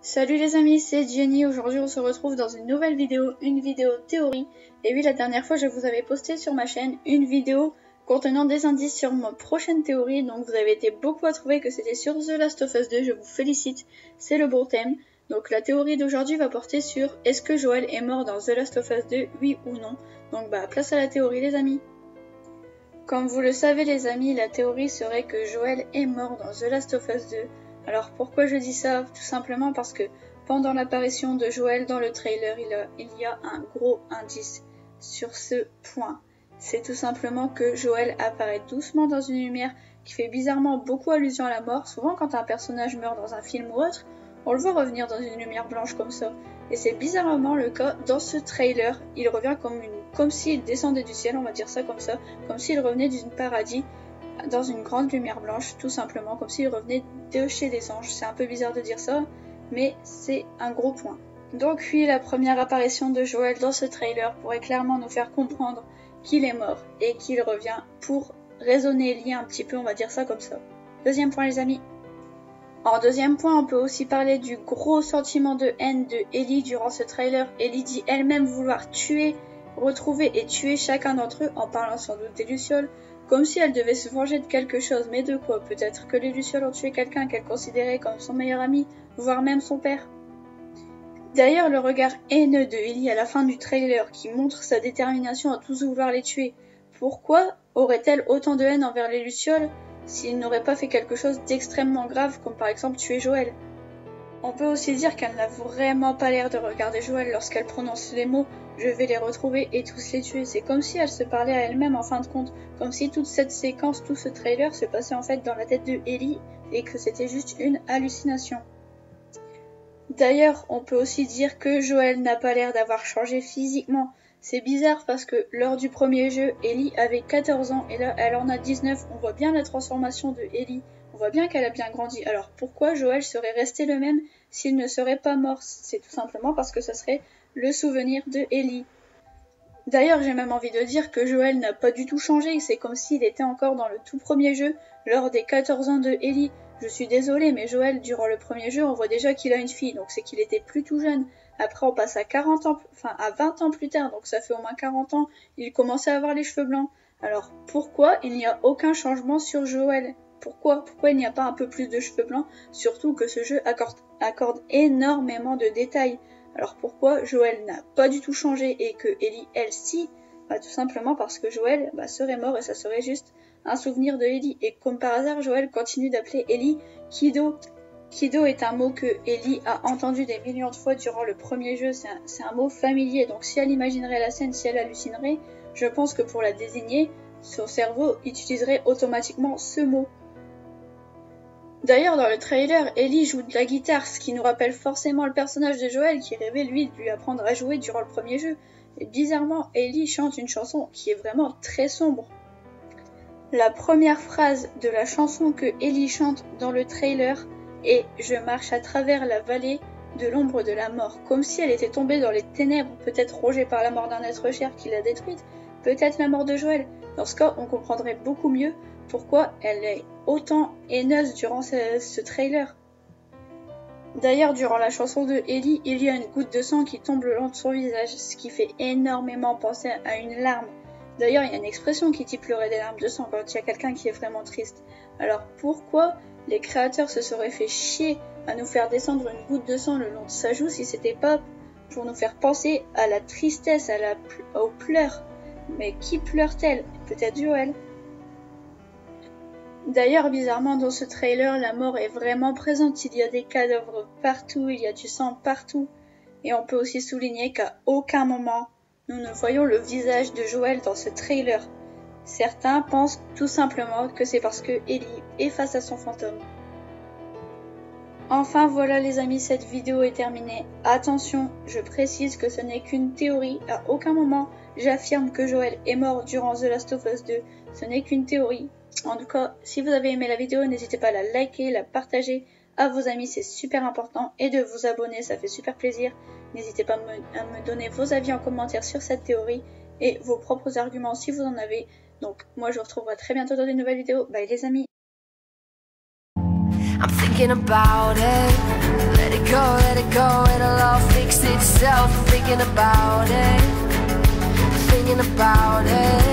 Salut les amis, c'est Jenny. Aujourd'hui on se retrouve dans une nouvelle vidéo, une vidéo théorie. Et oui, la dernière fois je vous avais posté sur ma chaîne une vidéo contenant des indices sur ma prochaine théorie. Donc vous avez été beaucoup à trouver que c'était sur The Last of Us 2, je vous félicite, c'est le bon thème. Donc la théorie d'aujourd'hui va porter sur est-ce que Joel est mort dans The Last of Us 2, oui ou non. Donc place à la théorie les amis. Comme vous le savez les amis, la théorie serait que Joel est mort dans The Last of Us 2. Alors pourquoi je dis ça? Tout simplement parce que pendant l'apparition de Joel dans le trailer, il y a un gros indice sur ce point. C'est tout simplement que Joel apparaît doucement dans une lumière qui fait bizarrement beaucoup allusion à la mort. Souvent quand un personnage meurt dans un film ou autre, on le voit revenir dans une lumière blanche comme ça. Et c'est bizarrement le cas dans ce trailer. Il revient comme s'il descendait du ciel, on va dire ça, comme s'il revenait d'une paradis dans une grande lumière blanche, tout simplement, comme s'il revenait de chez les anges. C'est un peu bizarre de dire ça, mais c'est un gros point. Donc oui, la première apparition de Joel dans ce trailer pourrait clairement nous faire comprendre qu'il est mort et qu'il revient pour raisonner et lier un petit peu, on va dire ça comme ça. Deuxième point les amis. En deuxième point, on peut aussi parler du gros sentiment de haine de Ellie durant ce trailer. Ellie dit elle-même vouloir retrouver et tuer chacun d'entre eux en parlant sans doute des Lucioles, comme si elle devait se venger de quelque chose, mais de quoi? Peut-être que les Lucioles ont tué quelqu'un qu'elle considérait comme son meilleur ami, voire même son père. D'ailleurs, le regard haineux de Ellie à la fin du trailer qui montre sa détermination à tous vouloir les tuer. Pourquoi aurait-elle autant de haine envers les Lucioles s'ils n'auraient pas fait quelque chose d'extrêmement grave, comme par exemple tuer Joel? On peut aussi dire qu'elle n'a vraiment pas l'air de regarder Joel lorsqu'elle prononce les mots « je vais les retrouver et tous les tuer ». C'est comme si elle se parlait à elle-même en fin de compte, comme si toute cette séquence, tout ce trailer se passait en fait dans la tête de Ellie et que c'était juste une hallucination. D'ailleurs, on peut aussi dire que Joel n'a pas l'air d'avoir changé physiquement. C'est bizarre parce que lors du premier jeu, Ellie avait 14 ans et là elle en a 19. On voit bien la transformation de Ellie. On voit bien qu'elle a bien grandi. Alors pourquoi Joel serait resté le même s'il ne serait pas mort? C'est tout simplement parce que ce serait le souvenir de Ellie. D'ailleurs, j'ai même envie de dire que Joel n'a pas du tout changé. C'est comme s'il était encore dans le tout premier jeu, lors des 14 ans de Ellie. Je suis désolée, mais Joel, durant le premier jeu, on voit déjà qu'il a une fille, donc c'est qu'il était plus tout jeune. Après, on passe à 40 ans, à 20 ans plus tard, donc ça fait au moins 40 ans, il commençait à avoir les cheveux blancs. Alors, pourquoi il n'y a aucun changement sur Joel? Pourquoi il n'y a pas un peu plus de cheveux blancs? Surtout que ce jeu accorde énormément de détails. Alors pourquoi Joel n'a pas du tout changé et que Ellie, elle, si? Tout simplement parce que Joel serait mort et ça serait juste un souvenir de Ellie. Et comme par hasard, Joel continue d'appeler Ellie Kiddo. Kiddo est un mot que Ellie a entendu des millions de fois durant le premier jeu. C'est un mot familier, donc si elle imaginerait la scène, si elle hallucinerait, je pense que pour la désigner, son cerveau utiliserait automatiquement ce mot. D'ailleurs, dans le trailer, Ellie joue de la guitare, ce qui nous rappelle forcément le personnage de Joel qui rêvait lui de lui apprendre à jouer durant le premier jeu. Et bizarrement, Ellie chante une chanson qui est vraiment très sombre. La première phrase de la chanson que Ellie chante dans le trailer est « Je marche à travers la vallée de l'ombre de la mort », comme si elle était tombée dans les ténèbres, peut-être rongée par la mort d'un être cher qui l'a détruite, peut-être la mort de Joel. Dans ce cas, on comprendrait beaucoup mieux pourquoi elle est autant haineuse durant ce trailer. D'ailleurs, durant la chanson de Ellie, il y a une goutte de sang qui tombe le long de son visage, ce qui fait énormément penser à une larme. D'ailleurs, il y a une expression qui dit pleurer des larmes de sang quand il y a quelqu'un qui est vraiment triste. Alors pourquoi les créateurs se seraient fait chier à nous faire descendre une goutte de sang le long de sa joue si c'était pas pour nous faire penser à la tristesse, aux pleurs? Mais qui pleure-t-elle? Peut-être Joel. D'ailleurs, bizarrement, dans ce trailer, la mort est vraiment présente. Il y a des cadavres partout, il y a du sang partout. Et on peut aussi souligner qu'à aucun moment, nous ne voyons le visage de Joel dans ce trailer. Certains pensent tout simplement que c'est parce que Ellie est face à son fantôme. Enfin voilà les amis, cette vidéo est terminée. Attention, je précise que ce n'est qu'une théorie. À aucun moment, j'affirme que Joel est mort durant The Last of Us 2. Ce n'est qu'une théorie. En tout cas, si vous avez aimé la vidéo, n'hésitez pas à la liker, la partager à vos amis, c'est super important, et de vous abonner, ça fait super plaisir. N'hésitez pas à me donner vos avis en commentaire sur cette théorie et vos propres arguments si vous en avez. Donc moi je vous retrouverai très bientôt dans de nouvelles vidéos. Bye les amis. I'm thinking about it. Let it go, let it myself thinking about it, thinking about it.